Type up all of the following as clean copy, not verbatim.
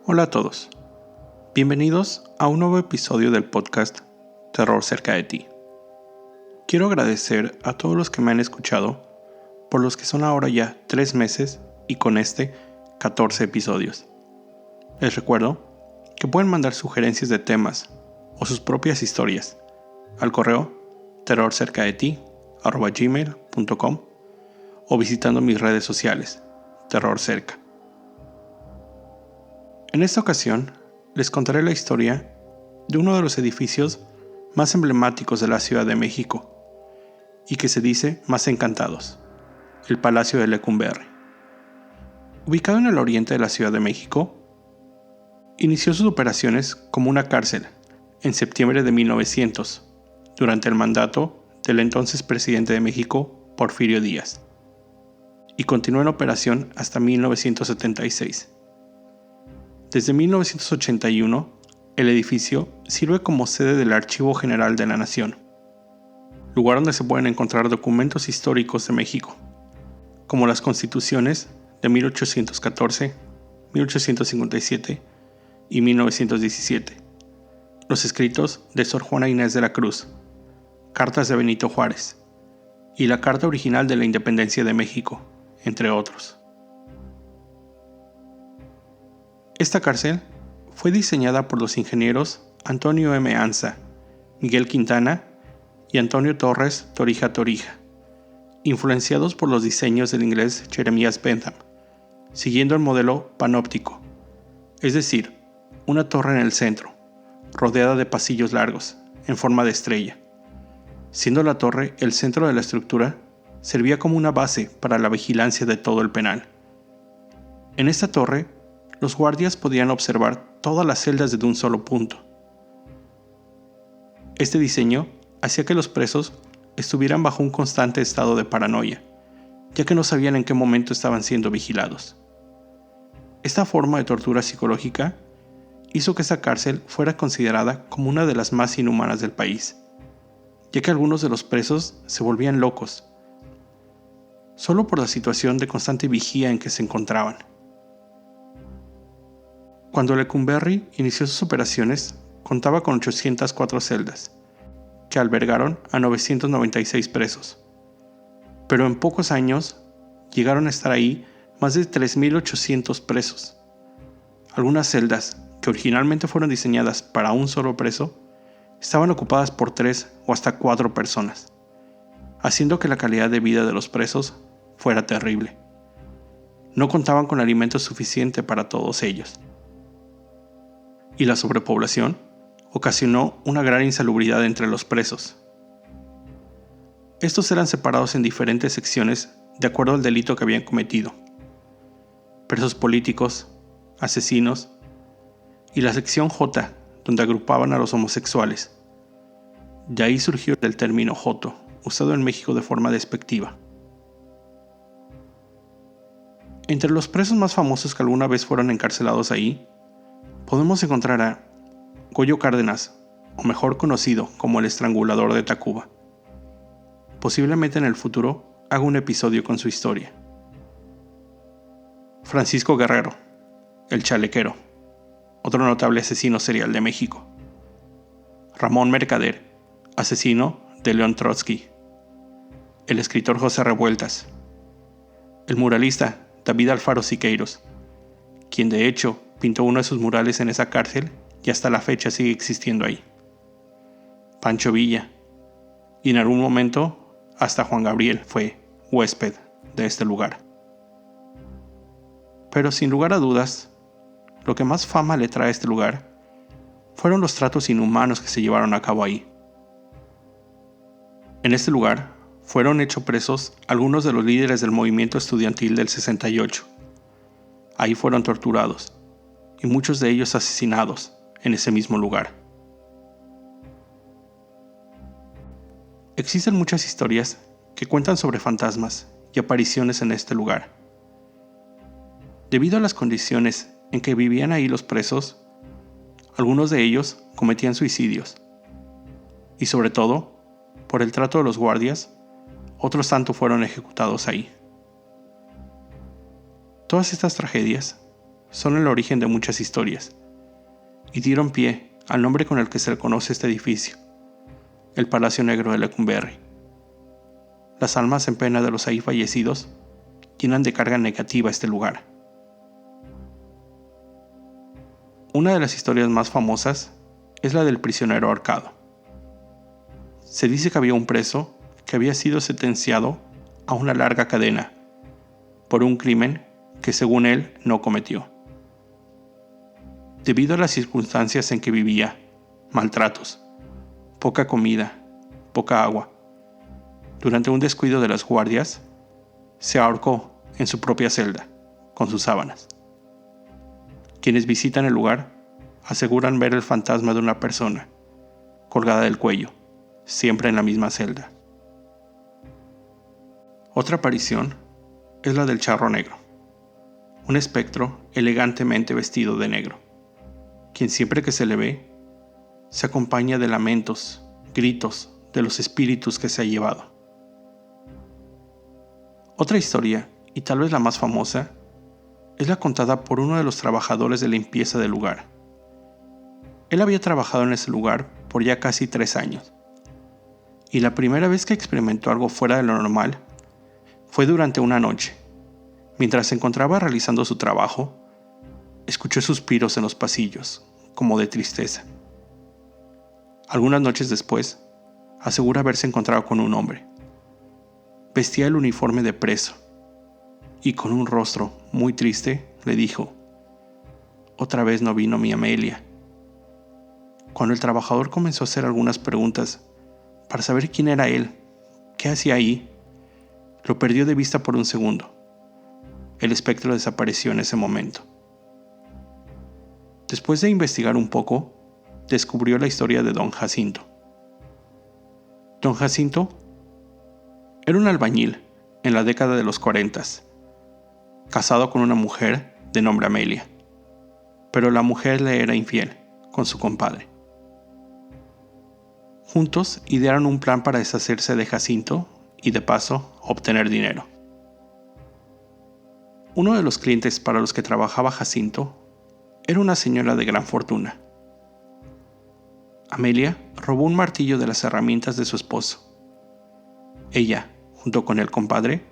Hola a todos, bienvenidos a un nuevo episodio del podcast Terror cerca de ti. Quiero agradecer a todos los que me han escuchado, por los que son ahora ya 3 meses y con 14 episodios. Les recuerdo que pueden mandar sugerencias de temas o sus propias historias al correo terrorcercadeti@gmail.com o visitando mis redes sociales, Terror Cerca. En esta ocasión, les contaré la historia de uno de los edificios más emblemáticos de la Ciudad de México y que se dice más encantados, el Palacio de Lecumberri. Ubicado en el oriente de la Ciudad de México, inició sus operaciones como una cárcel en septiembre de 1900, durante el mandato del entonces presidente de México, Porfirio Díaz, y continuó en operación hasta 1976. Desde 1981, el edificio sirve como sede del Archivo General de la Nación, lugar donde se pueden encontrar documentos históricos de México, como las constituciones de 1814, 1857 y 1917, los escritos de Sor Juana Inés de la Cruz, cartas de Benito Juárez y la Carta Original de la Independencia de México, entre otros. Esta cárcel fue diseñada por los ingenieros Antonio M. Anza, Miguel Quintana y Antonio Torres Torija, influenciados por los diseños del inglés Jeremias Bentham, siguiendo el modelo panóptico, es decir, una torre en el centro, rodeada de pasillos largos, en forma de estrella. Siendo la torre el centro de la estructura, servía como una base para la vigilancia de todo el penal. En esta torre, los guardias podían observar todas las celdas desde un solo punto. Este diseño hacía que los presos estuvieran bajo un constante estado de paranoia, ya que no sabían en qué momento estaban siendo vigilados. Esta forma de tortura psicológica hizo que esta cárcel fuera considerada como una de las más inhumanas del país, ya que algunos de los presos se volvían locos, solo por la situación de constante vigía en que se encontraban. Cuando Lecumberri inició sus operaciones, contaba con 804 celdas, que albergaron a 996 presos. Pero en pocos años llegaron a estar ahí más de 3.800 presos. Algunas celdas, que originalmente fueron diseñadas para un solo preso, estaban ocupadas por 3 o hasta 4 personas, haciendo que la calidad de vida de los presos fuera terrible. No contaban con alimento suficiente para todos ellos. Y la sobrepoblación ocasionó una gran insalubridad entre los presos. Estos eran separados en diferentes secciones de acuerdo al delito que habían cometido: presos políticos, asesinos, y la sección J, donde agrupaban a los homosexuales. De ahí surgió el término joto, usado en México de forma despectiva. Entre los presos más famosos que alguna vez fueron encarcelados ahí, podemos encontrar a Goyo Cárdenas, o mejor conocido como el Estrangulador de Tacuba. Posiblemente en el futuro haga un episodio con su historia. Francisco Guerrero, el Chalequero, otro notable asesino serial de México. Ramón Mercader, asesino de León Trotsky. El escritor José Revueltas. El muralista David Alfaro Siqueiros, quien de hecho pintó uno de sus murales en esa cárcel y hasta la fecha sigue existiendo ahí. Pancho Villa, y en algún momento hasta Juan Gabriel fue huésped de este lugar. Pero sin lugar a dudas, lo que más fama le trae a este lugar fueron los tratos inhumanos que se llevaron a cabo ahí. En este lugar fueron hechos presos algunos de los líderes del movimiento estudiantil del 68. Ahí fueron torturados, y muchos de ellos asesinados en ese mismo lugar. Existen muchas historias que cuentan sobre fantasmas y apariciones en este lugar. Debido a las condiciones en que vivían ahí los presos, algunos de ellos cometían suicidios, y sobre todo, por el trato de los guardias, otros tanto fueron ejecutados ahí. Todas estas tragedias son el origen de muchas historias y dieron pie al nombre con el que se le conoce este edificio, el Palacio Negro de Lecumberri. Las almas en pena de los ahí fallecidos llenan de carga negativa este lugar. Una de las historias más famosas es la del prisionero ahorcado. Se dice que había un preso que había sido sentenciado a una larga cadena por un crimen que según él no cometió. Debido a las circunstancias en que vivía, maltratos, poca comida, poca agua, durante un descuido de las guardias, se ahorcó en su propia celda, con sus sábanas. Quienes visitan el lugar aseguran ver el fantasma de una persona, colgada del cuello, siempre en la misma celda. Otra aparición es la del charro negro, un espectro elegantemente vestido de negro, quien siempre que se le ve, se acompaña de lamentos, gritos de los espíritus que se ha llevado. Otra historia, y tal vez la más famosa, es la contada por uno de los trabajadores de limpieza del lugar. Él había trabajado en ese lugar por ya casi 3 años, y la primera vez que experimentó algo fuera de lo normal fue durante una noche. Mientras se encontraba realizando su trabajo, escuchó suspiros en los pasillos, como de tristeza. Algunas noches después, asegura haberse encontrado con un hombre. Vestía el uniforme de preso, y con un rostro muy triste le dijo: «Otra vez no vino mi Amelia». Cuando el trabajador comenzó a hacer algunas preguntas para saber quién era él, qué hacía ahí, lo perdió de vista por un segundo. El espectro desapareció en ese momento. Después de investigar un poco, descubrió la historia de Don Jacinto. Don Jacinto era un albañil en la década de los 40, casado con una mujer de nombre Amelia, pero la mujer le era infiel con su compadre. Juntos idearon un plan para deshacerse de Jacinto y de paso obtener dinero. Uno de los clientes para los que trabajaba Jacinto era una señora de gran fortuna. Amelia robó un martillo de las herramientas de su esposo. Ella, junto con el compadre,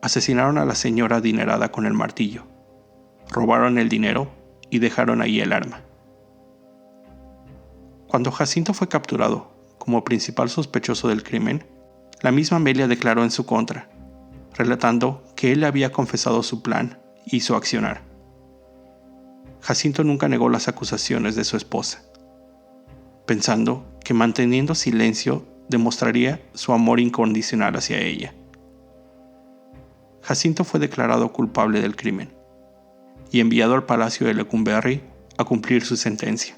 asesinaron a la señora adinerada con el martillo, robaron el dinero y dejaron ahí el arma. Cuando Jacinto fue capturado como principal sospechoso del crimen, la misma Amelia declaró en su contra, relatando que él había confesado su plan y su accionar. Jacinto nunca negó las acusaciones de su esposa, pensando que manteniendo silencio demostraría su amor incondicional hacia ella. Jacinto fue declarado culpable del crimen y enviado al Palacio de Lecumberri a cumplir su sentencia.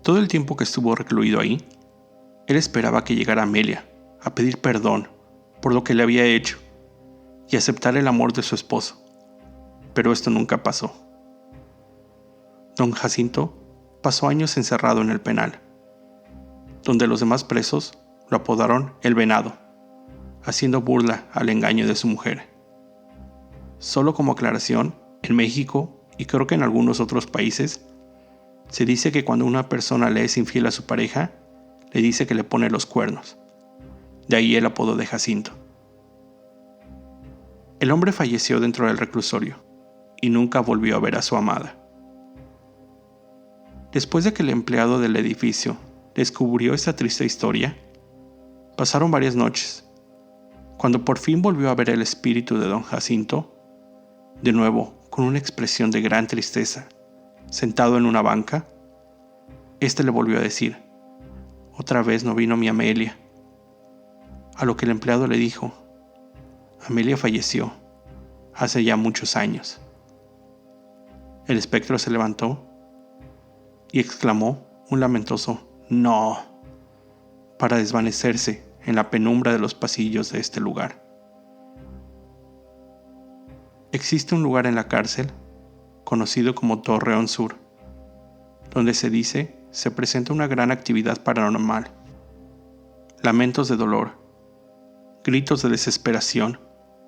Todo el tiempo que estuvo recluido ahí, él esperaba que llegara Amelia a pedir perdón por lo que le había hecho y aceptar el amor de su esposo, pero esto nunca pasó. Don Jacinto pasó años encerrado en el penal, donde los demás presos lo apodaron el Venado, haciendo burla al engaño de su mujer. Solo como aclaración, en México y creo que en algunos otros países, se dice que cuando una persona le es infiel a su pareja, le dice que le pone los cuernos. De ahí el apodo de Jacinto. El hombre falleció dentro del reclusorio y nunca volvió a ver a su amada. Después de que el empleado del edificio descubrió esta triste historia, pasaron varias noches. Cuando por fin volvió a ver el espíritu de don Jacinto, de nuevo con una expresión de gran tristeza, sentado en una banca, este le volvió a decir: «Otra vez no vino mi Amelia». A lo que el empleado le dijo: «Amelia falleció hace ya muchos años». El espectro se levantó y exclamó un lamentoso «¡No!» para desvanecerse en la penumbra de los pasillos de este lugar. Existe un lugar en la cárcel, conocido como Torreón Sur, donde se dice se presenta una gran actividad paranormal. Lamentos de dolor, gritos de desesperación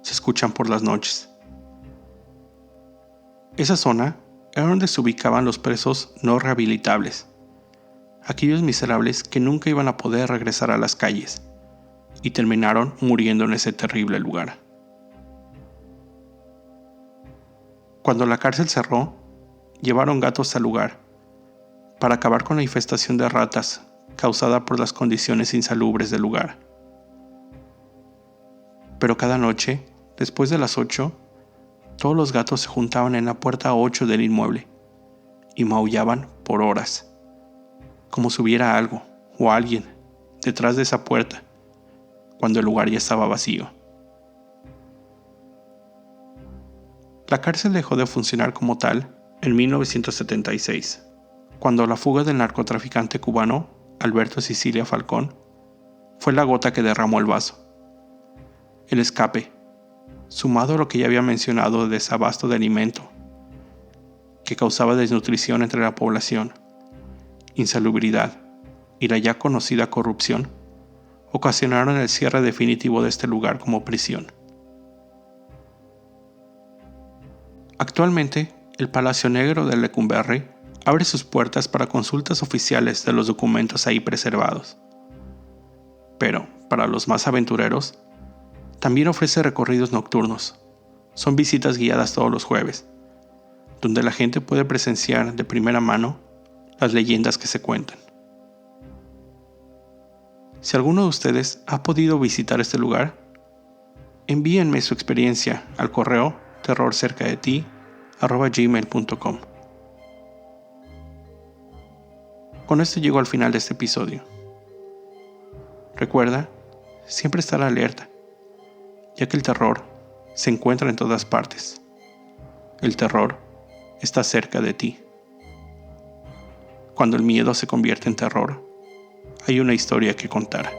se escuchan por las noches. Esa zona era donde se ubicaban los presos no rehabilitables, aquellos miserables que nunca iban a poder regresar a las calles, y terminaron muriendo en ese terrible lugar. Cuando la cárcel cerró, llevaron gatos al lugar para acabar con la infestación de ratas causada por las condiciones insalubres del lugar. Pero cada noche, después de las 8, todos los gatos se juntaban en la puerta 8 del inmueble y maullaban por horas, como si hubiera algo o alguien detrás de esa puerta, cuando el lugar ya estaba vacío. La cárcel dejó de funcionar como tal en 1976, cuando la fuga del narcotraficante cubano Alberto Sicilia Falcón fue la gota que derramó el vaso. El escape, sumado a lo que ya había mencionado de desabasto de alimento, que causaba desnutrición entre la población, insalubridad y la ya conocida corrupción, ocasionaron el cierre definitivo de este lugar como prisión. Actualmente, el Palacio Negro de Lecumberri abre sus puertas para consultas oficiales de los documentos ahí preservados. Pero, para los más aventureros, también ofrece recorridos nocturnos. Son visitas guiadas todos los jueves, donde la gente puede presenciar de primera mano las leyendas que se cuentan. Si alguno de ustedes ha podido visitar este lugar, envíenme su experiencia al correo terrorcercadeti@gmail.com. Con esto llego al final de este episodio. Recuerda siempre estar alerta, ya que el terror se encuentra en todas partes. El terror está cerca de ti. Cuando el miedo se convierte en terror, hay una historia que contar.